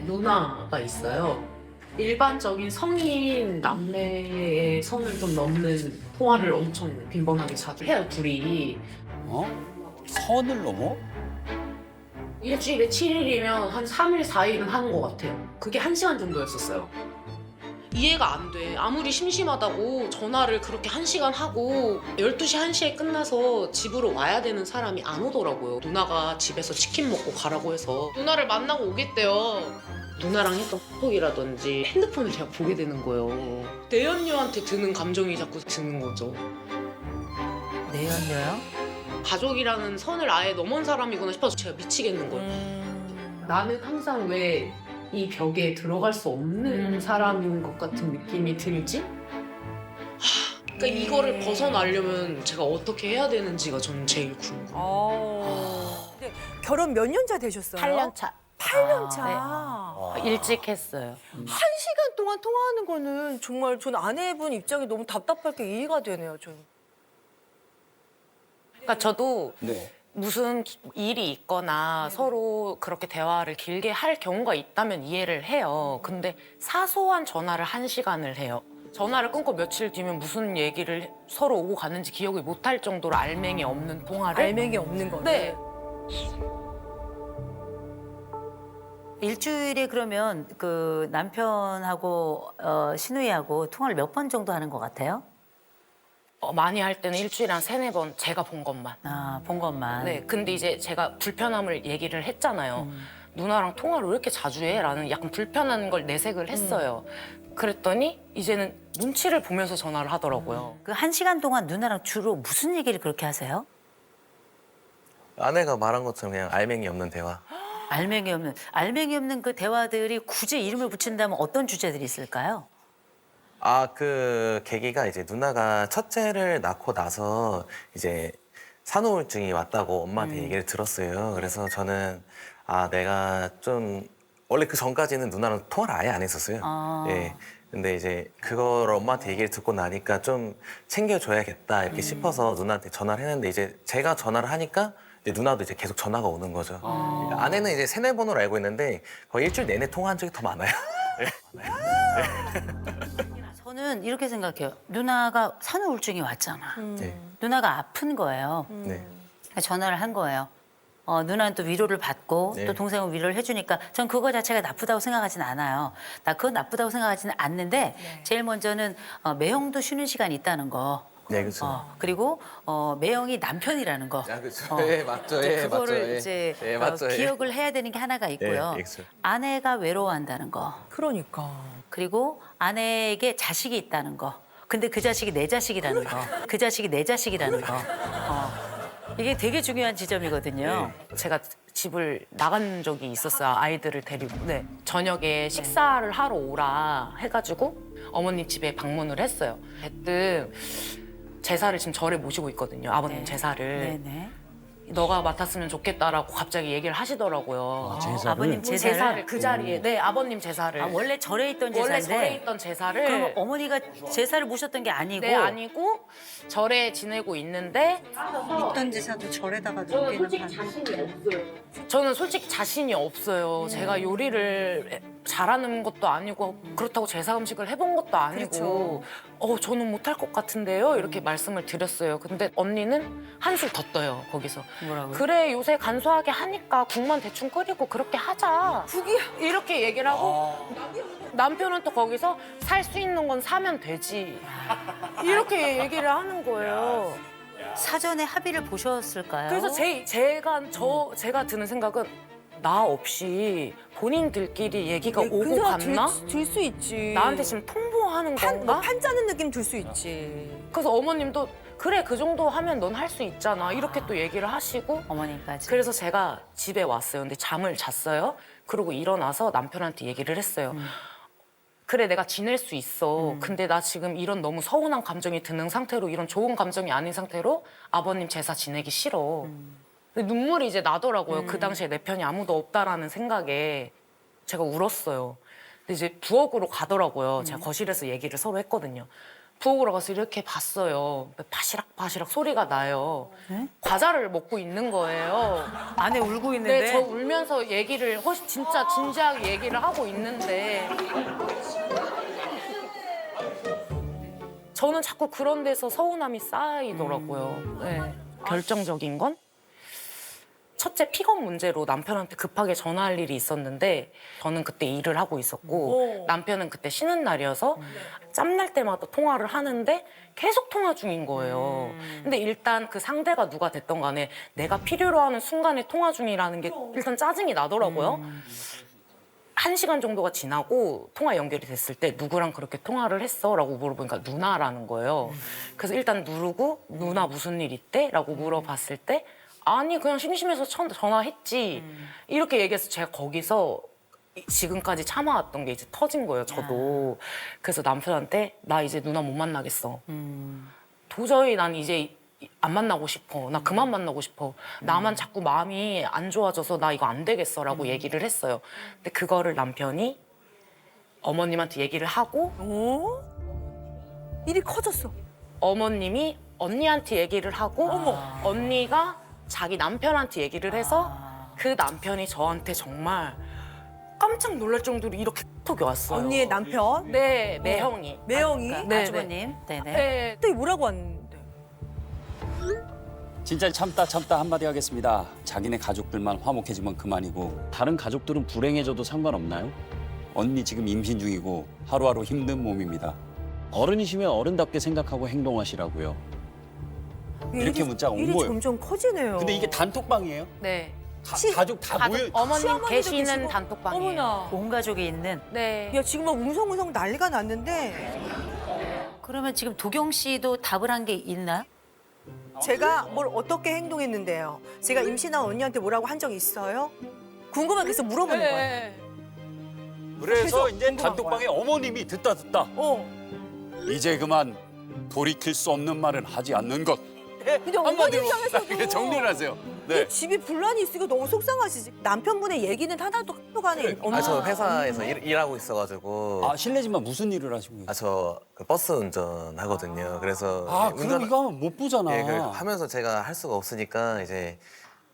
누나가 있어요. 일반적인 성인 남매의 선을 좀 넘는 통화를 엄청 빈번하게 자주 해요, 둘이. 어? 선을 넘어? 일주일에 7일이면 한 3일, 4일은 하는 것 같아요. 그게 1시간 정도였었어요. 이해가 안 돼. 아무리 심심하다고 전화를 그렇게 1시간 하고 12시, 1시에 끝나서 집으로 와야 되는 사람이 안 오더라고요. 누나가 집에서 치킨 먹고 가라고 해서 누나를 만나고 오겠대요. 누나랑 했던 카톡이라든지 핸드폰을 제가 보게 되는 거예요. 내연녀한테 드는 감정이 자꾸 드는 거죠. 내연녀요? 가족이라는 선을 아예 넘은 사람이구나 싶어서 제가 미치겠는 거예요. 나는 항상 왜 이 벽에 들어갈 수 없는 사람인 것 같은 느낌이 들지? 그러니까 이거를 벗어나려면 제가 어떻게 해야 되는지가 저는 제일 궁금해요. 근데 결혼 몇 년차 되셨어요? 8년 차. 8년 차. 일찍 했어요. 1시간 동안 통화하는 거는 정말 전 아내분 입장이 너무 답답할 게 이해가 되네요, 저는. 그러니까 저도 네. 무슨 일이 있거나 서로 그렇게 대화를 길게 할 경우가 있다면 이해를 해요. 근데 사소한 전화를 1시간을 해요. 전화를 끊고 며칠 뒤면 무슨 얘기를 서로 오고 가는지 기억을 못 할 정도로 알맹이 없는 통화를. 알맹이 없는 거네. 네. 일주일에 그러면 그 남편하고 시누이하고 통화를 몇 번 정도 하는 것 같아요? 많이 할 때는 일주일에 한 3-4번 제가 본 것만. 아, 본 것만. 네, 근데 이제 제가 불편함을 얘기를 했잖아요. 누나랑 통화를 왜 이렇게 자주 해? 라는 약간 불편한 걸 내색을 했어요. 그랬더니 이제는 눈치를 보면서 전화를 하더라고요. 그 1시간 동안 누나랑 주로 무슨 얘기를 그렇게 하세요? 아내가 말한 것처럼 그냥 알맹이 없는 대화. 알맹이 없는 그 대화들이 굳이 이름을 붙인다면 어떤 주제들이 있을까요? 그 계기가 이제 누나가 첫째를 낳고 나서 이제 산후우울증이 왔다고 엄마한테 얘기를 들었어요. 그래서 저는 내가 좀 원래 그 전까지는 누나랑 통화를 아예 안 했었어요. 예. 근데 이제 그걸 엄마한테 얘기를 듣고 나니까 좀 챙겨줘야겠다 이렇게 싶어서 누나한테 전화를 했는데 이제 제가 전화를 하니까 이제 누나도 이제 계속 전화가 오는 거죠. 그러니까 아내는 이제 3-4번으로 알고 있는데 거의 일주일 내내 통화한 적이 더 많아요. 저는 이렇게 생각해요. 누나가 산후우울증이 왔잖아. 네. 누나가 아픈 거예요. 네. 전화를 한 거예요. 누나는 또 위로를 받고 네. 또 동생은 위로를 해주니까 전 그거 자체가 나쁘다고 생각하진 않아요. 나 그거 나쁘다고 생각하지는 않는데 제일 먼저는 매형도 쉬는 시간이 있다는 거. 네, 그렇죠. 그리고 매형이 남편이라는 거. 그렇죠. 예, 맞죠. 이제 예, 그거를 맞죠. 예. 이제 예, 맞죠. 예. 기억을 해야 되는 게 하나가 있고요. 예, 그렇죠. 아내가 외로워한다는 거. 그러니까. 그리고 아내에게 자식이 있다는 거. 근데 그 자식이 내 자식이라는 거. 그 자식이 내 자식이라는 거. 이게 되게 중요한 지점이거든요. 제가 집을 나간 적이 있었어요. 아이들을 데리고. 네. 저녁에 식사를 하러 오라 해가지고 어머님 집에 방문을 했어요. 대뜸 제사를 지금 절에 모시고 있거든요. 아버님 제사를. 네네. 너가 맡았으면 좋겠다라고 갑자기 얘기를 하시더라고요. 제사를? 아버님 제사를? 제사를 그 자리에. 네, 아버님 제사를. 원래 절에 있던 원래 제사인데. 절에 있던 제사를. 그럼 어머니가 제사를 모셨던 게 아니고. 네, 아니고 절에 지내고 있는데 어떤 제사도 절에다가 놓기는 하는. 저는 솔직히 자신이 없어요. 제가 요리를 잘하는 것도 아니고 그렇다고 제사 음식을 해본 것도 아니고 저는 못할 것 같은데요. 이렇게 말씀을 드렸어요. 근데 언니는 한술 더 떠요, 거기서. 뭐라고요? 그래, 요새 간소하게 하니까 국만 대충 끓이고 그렇게 하자. 국이야. 이렇게 얘기를 하고 남편은 또 거기서 살 수 있는 건 사면 되지. 이렇게 얘기를 하는 거예요. 사전에 합의를 보셨을까요? 그래서 제가 드는 생각은 나 없이 본인들끼리 얘기가 오고 갔나? 들수 있지. 나한테 지금 통보하는 건가? 판 짜는 느낌 들 수 있지. 그래서 어머님도 그래 그 정도 하면 넌 할 수 있잖아 이렇게 또 얘기를 하시고 어머님까지. 그래서 제가 집에 왔어요. 근데 잠을 잤어요. 그러고 일어나서 남편한테 얘기를 했어요. 그래 내가 지낼 수 있어. 근데 나 지금 이런 너무 서운한 감정이 드는 상태로 이런 좋은 감정이 아닌 상태로 아버님 제사 지내기 싫어. 근데 눈물이 이제 나더라고요. 그 당시에 내 편이 아무도 없다라는 생각에 제가 울었어요. 근데 이제 부엌으로 가더라고요. 제가 거실에서 얘기를 서로 했거든요. 부엌으로 가서 이렇게 봤어요. 바시락바시락 소리가 나요. 네? 과자를 먹고 있는 거예요. 아내 울고 있는데. 네, 저 울면서 얘기를 진짜 진지하게 얘기를 하고 있는데 저는 자꾸 그런 데서 서운함이 쌓이더라고요. 네. 결정적인 건 첫째 픽업 문제로 남편한테 급하게 전화할 일이 있었는데 저는 그때 일을 하고 있었고 남편은 그때 쉬는 날이어서 짬날 때마다 통화를 하는데 계속 통화 중인 거예요. 근데 일단 그 상대가 누가 됐던 간에 내가 필요로 하는 순간에 통화 중이라는 게 일단 짜증이 나더라고요. 1시간 정도가 지나고 통화 연결이 됐을 때 누구랑 그렇게 통화를 했어? 라고 물어보니까 누나라는 거예요. 그래서 일단 누르고 누나 무슨 일 있대? 라고 물어봤을 때 아니 그냥 심심해서 전화했지. 이렇게 얘기해서 제가 거기서 지금까지 참아왔던 게 이제 터진 거예요, 저도. 그래서 남편한테 나 이제 누나 못 만나겠어. 도저히 난 이제 안 만나고 싶어. 나 그만 만나고 싶어. 나만 자꾸 마음이 안 좋아져서 나 이거 안 되겠어라고 얘기를 했어요. 근데 그거를 남편이 어머님한테 얘기를 하고 어? 일이 커졌어. 어머님이 언니한테 얘기를 하고 언니가 자기 남편한테 얘기를 해서 그 남편이 저한테 정말 깜짝 놀랄 정도로 이렇게 톡이 왔어요. 언니의 남편. 네, 매형이. 매형이. 그러니까 네, 아주버님. 네네. 네. 또 뭐라고 왔는데? 진짜 참다 한마디 하겠습니다. 자기네 가족들만 화목해지면 그만이고 다른 가족들은 불행해져도 상관없나요? 언니 지금 임신 중이고 하루하루 힘든 몸입니다. 어른이시면 어른답게 생각하고 행동하시라고요. 이렇게 문자가 온 일이 거예요. 점점 커지네요. 근데 이게 단톡방이에요? 네. 가족 다 모여. 어머님 시어머니도 계시는 계시고. 단톡방이에요. 어머나. 온 가족이 있는. 네. 야 지금 막 웅성웅성 난리가 났는데 그러면 지금 도경 씨도 답을 한 게 있나요? 제가 뭘 어떻게 행동했는데요? 제가 임신한 언니한테 뭐라고 한 적 있어요? 궁금한 게 있어 물어보는 거예요. 네. 그래서 이제 궁금한 단톡방에 어머님이 듣다 이제 그만 돌이킬 수 없는 말은 하지 않는 것. 근데 어머니 한마디로 입장에서도 정리를 하세요. 이 네. 집이 분란이 있으니까 너무 속상하시지. 남편분의 얘기는 하나도 카톡 안에 없나? 저 회사에서 일하고 있어가지고 아 실례지만 무슨 일을 하시고 계세요? 저 버스 운전하거든요. 그래서 아 그럼 이거 하면 못 보잖아. 예, 하면서 제가 할 수가 없으니까 이제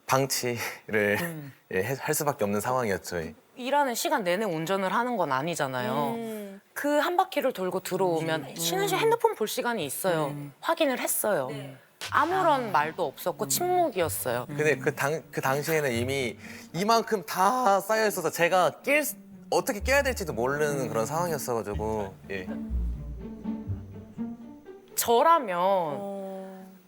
방치를 할 수밖에 없는 상황이었죠. 일하는 시간 내내 운전을 하는 건 아니잖아요. 그 한 바퀴를 돌고 들어오면 쉬는 시간 핸드폰 볼 시간이 있어요. 확인을 했어요. 아무런 말도 없었고 침묵이었어요. 근데 그 당시에는 이미 이만큼 다 쌓여 있어서 제가 어떻게 깨야 될지도 모르는 그런 상황이었어가지고 예. 저라면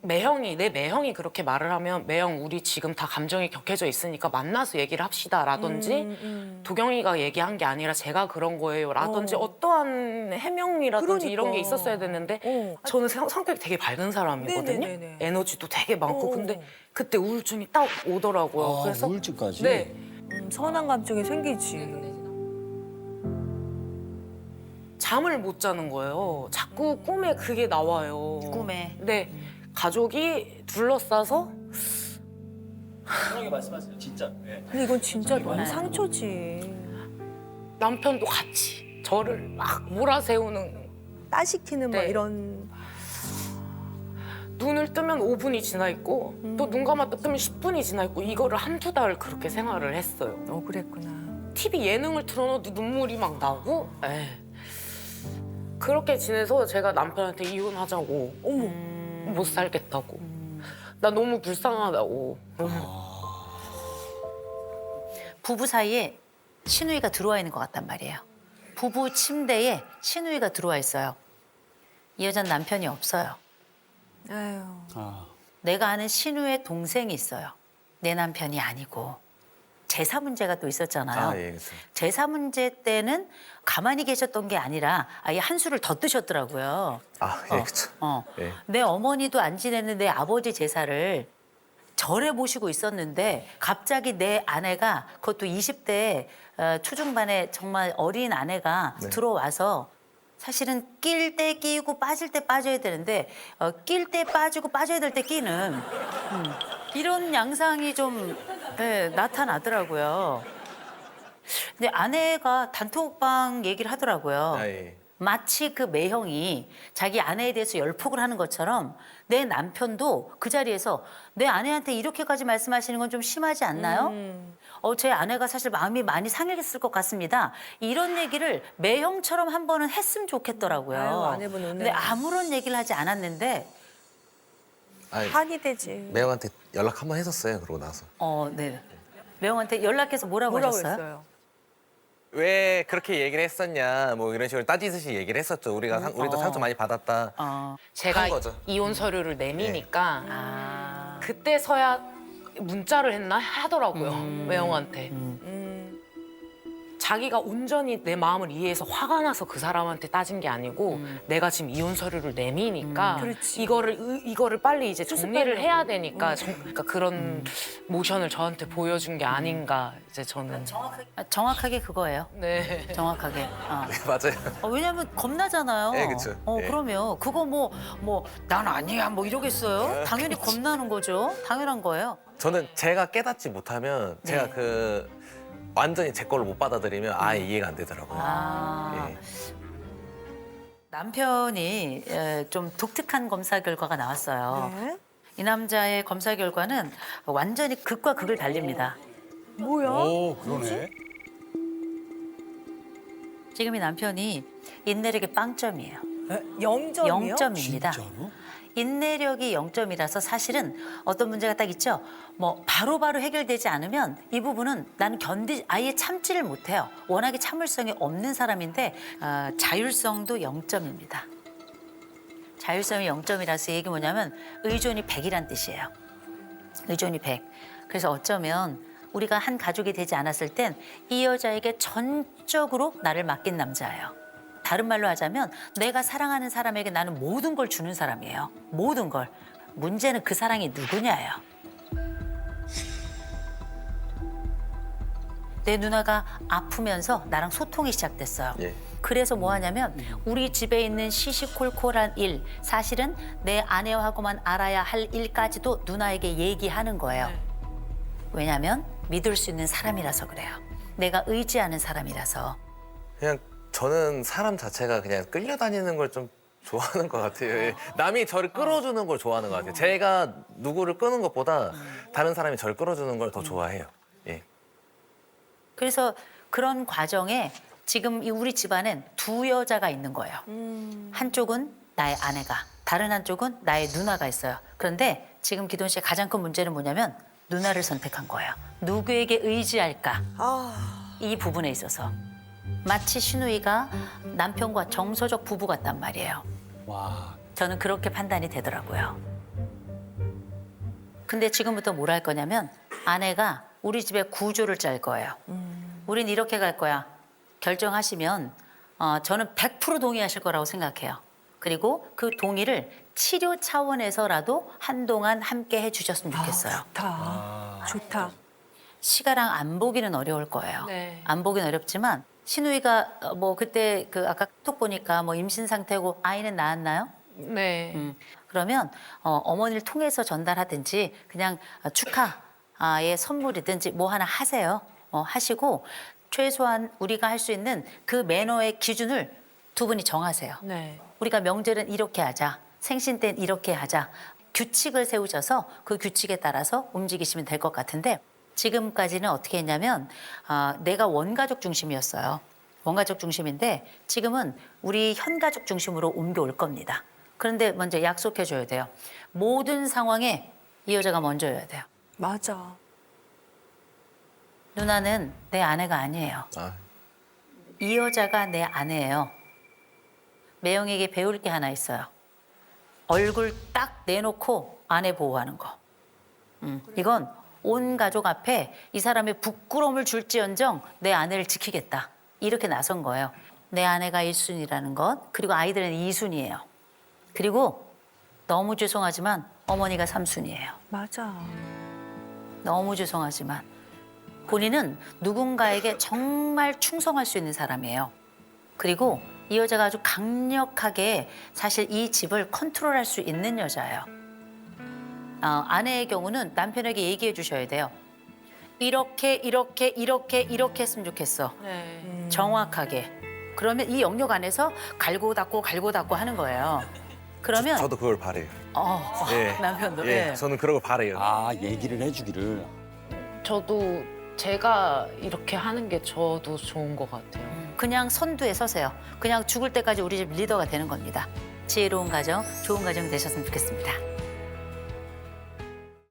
내 매형이 그렇게 말을 하면 매형 우리 지금 다 감정이 격해져 있으니까 만나서 얘기를 합시다라든지 도경이가 얘기한 게 아니라 제가 그런 거예요라든지 어떠한 해명이라든지 이런 게 그러니까. 있었어야 됐는데 저는 성격이 되게 밝은 사람이거든요. 네네네네. 에너지도 되게 많고 근데 그때 우울증이 딱 오더라고요. 아, 그래서 우울증까지? 네. 서운한 감정이 생기지. 잠을 못 자는 거예요. 자꾸 꿈에 그게 나와요. 꿈에. 네. 가족이 둘러싸서 편하게 말씀하세요. 진짜. 근데 이건 진짜 너무 상처지. 남편도 같이 저를 막 몰아세우는 따시키는 막 네. 이런. 눈을 뜨면 5분이 지나 있고 또 눈 감았다 뜨면 10분이 지나 있고 이거를 한두 달 그렇게 생활을 했어요. 그랬구나. TV 예능을 틀어놔도 눈물이 막 나고 그렇게 지내서 제가 남편한테 이혼하자고 못 살겠다고 나 너무 불쌍하다고 부부 사이에 신우이가 들어와 있는 것 같단 말이에요. 부부 침대에 신우이가 들어와 있어요. 이 여자는 남편이 없어요. 아유. 아. 내가 아는 신우의 동생이 있어요. 내 남편이 아니고. 제사 문제가 또 있었잖아요. 아, 예, 그렇죠. 제사 문제 때는 가만히 계셨던 게 아니라 아예 한 수를 더 뜨셨더라고요. 아, 예, 그렇죠. 예. 내 어머니도 안 지내는 내 아버지 제사를 절에 모시고 있었는데 갑자기 내 아내가 그것도 20대 초중반에 정말 어린 아내가 네. 들어와서 사실은 낄 때 끼고 빠질 때 빠져야 되는데 낄 때 빠지고 빠져야 될 때 끼는 이런 양상이 좀 나타나더라고요. 근데 아내가 단톡방 얘기를 하더라고요. 아, 예. 마치 그 매형이 자기 아내에 대해서 열폭을 하는 것처럼 내 남편도 그 자리에서 내 아내한테 이렇게까지 말씀하시는 건 좀 심하지 않나요? 제 아내가 사실 마음이 많이 상했을 것 같습니다. 이런 얘기를 매형처럼 한 번은 했으면 좋겠더라고요. 아유, 아내분 오늘. 근데 아무런 얘기를 하지 않았는데 아니, 한이 되지. 매형한테 연락 한 번 했었어요. 그러고 나서. 네. 매형한테 연락해서 뭐라고 하셨어요? 했어요? 왜 그렇게 얘기를 했었냐 뭐 이런 식으로 따지듯이 얘기를 했었죠. 우리도 상처 많이 받았다. 제가 한 거죠. 이혼 서류를 내미니까 아. 그때서야 문자를 했나 하더라고요. 매형한테. 자기가 온전히 내 마음을 이해해서 화가 나서 그 사람한테 따진 게 아니고 내가 지금 이혼 서류를 내미니까 그렇지. 이거를 빨리 이제 정리를 해야 되니까 그러니까 그런 모션을 저한테 보여준 게 아닌가 이제 저는. 정확하게 그거예요. 네. 정확하게. 네, 맞아요. 왜냐면 겁나잖아요. 네, 그쵸. 네. 그러면 그거 난 아니야 뭐 이러겠어요? 당연히 겁나는 거죠. 당연한 거예요. 저는 제가 깨닫지 못하면 제가 완전히 제 걸로 못 받아들이면 아예 이해가 안 되더라고요. 예. 남편이 좀 독특한 검사 결과가 나왔어요. 네. 이 남자의 검사 결과는 완전히 극과 극을 달립니다. 뭐야? 오, 그러네. 지금 이 남편이 인내력이 빵점이에요. 0점이요? 0점입니다. 인내력이 0점이라서 사실은 어떤 문제가 딱 있죠. 바로바로 해결되지 않으면 이 부분은 나는 아예 참지를 못해요. 워낙에 참을성이 없는 사람인데 자율성도 0점입니다. 자율성이 0점이라서 얘기 뭐냐면 의존이 100이란 뜻이에요. 의존이 100. 그래서 어쩌면 우리가 한 가족이 되지 않았을 땐 이 여자에게 전적으로 나를 맡긴 남자예요. 다른 말로 하자면 내가 사랑하는 사람에게 나는 모든 걸 주는 사람이에요. 모든 걸. 문제는 그 사랑이 누구냐예요. 내 누나가 아프면서 나랑 소통이 시작됐어요. 예. 그래서 뭐 하냐면 우리 집에 있는 시시콜콜한 일, 사실은 내 아내하고만 알아야 할 일까지도 누나에게 얘기하는 거예요. 왜냐면 믿을 수 있는 사람이라서 그래요. 내가 의지하는 사람이라서. 그냥 저는 사람 자체가 그냥 끌려다니는 걸 좀 좋아하는 것 같아요. 예. 남이 저를 끌어주는 걸 좋아하는 것 같아요. 제가 누구를 끄는 것보다 다른 사람이 저를 끌어주는 걸 더 좋아해요. 예. 그래서 그런 과정에 지금 우리 집안엔 두 여자가 있는 거예요. 한쪽은 나의 아내가, 다른 한쪽은 나의 누나가 있어요. 그런데 지금 기돈 씨의 가장 큰 문제는 뭐냐면 누나를 선택한 거예요. 누구에게 의지할까? 이 부분에 있어서. 마치 신우이가 남편과 정서적 부부 같단 말이에요. 와. 저는 그렇게 판단이 되더라고요. 근데 지금부터 뭘 할 거냐면 아내가 우리 집에 구조를 짤 거예요. 우린 이렇게 갈 거야. 결정하시면 저는 100% 동의하실 거라고 생각해요. 그리고 그 동의를 치료 차원에서라도 한동안 함께 해주셨으면 좋겠어요. 좋다. 시가랑 안 보기는 어려울 거예요. 네. 안 보기는 어렵지만 신우이가 그때 아까 톡 보니까 임신 상태고 아이는 낳았나요? 네. 그러면 어머니를 통해서 전달하든지 그냥 축하의 선물이든지 뭐 하나 하세요. 하시고 최소한 우리가 할 수 있는 그 매너의 기준을 두 분이 정하세요. 네. 우리가 명절은 이렇게 하자. 생신 때는 이렇게 하자. 규칙을 세우셔서 그 규칙에 따라서 움직이시면 될 것 같은데 지금까지는 어떻게 했냐면 내가 원가족 중심이었어요. 원가족 중심인데 지금은 우리 현가족 중심으로 옮겨올 겁니다. 그런데 먼저 약속해줘야 돼요. 모든 상황에 이 여자가 먼저여야 돼요. 맞아. 누나는 내 아내가 아니에요. 이 여자가 내 아내예요. 매형에게 배울 게 하나 있어요. 얼굴 딱 내놓고 아내 보호하는 거. 이건 온 가족 앞에 이 사람의 부끄러움을 줄지언정 내 아내를 지키겠다. 이렇게 나선 거예요. 내 아내가 1순위라는 것, 그리고 아이들은 2순위예요. 그리고 너무 죄송하지만 어머니가 3순위예요. 맞아. 너무 죄송하지만 본인은 누군가에게 정말 충성할 수 있는 사람이에요. 그리고 이 여자가 아주 강력하게 사실 이 집을 컨트롤할 수 있는 여자예요. 아내의 경우는 남편에게 얘기해 주셔야 돼요. 이렇게 했으면 좋겠어. 네. 정확하게. 그러면 이 영역 안에서 갈고 닦고 하는 거예요. 그러면 저도 그걸 바래요. 예. 남편도 예, 저는 그런 걸 바래요. 아, 얘기를 해주기를. 저도 제가 이렇게 하는 게 저도 좋은 것 같아요. 그냥 선두에 서세요. 그냥 죽을 때까지 우리 집 리더가 되는 겁니다. 지혜로운 가정, 좋은 가정 되셨으면 좋겠습니다.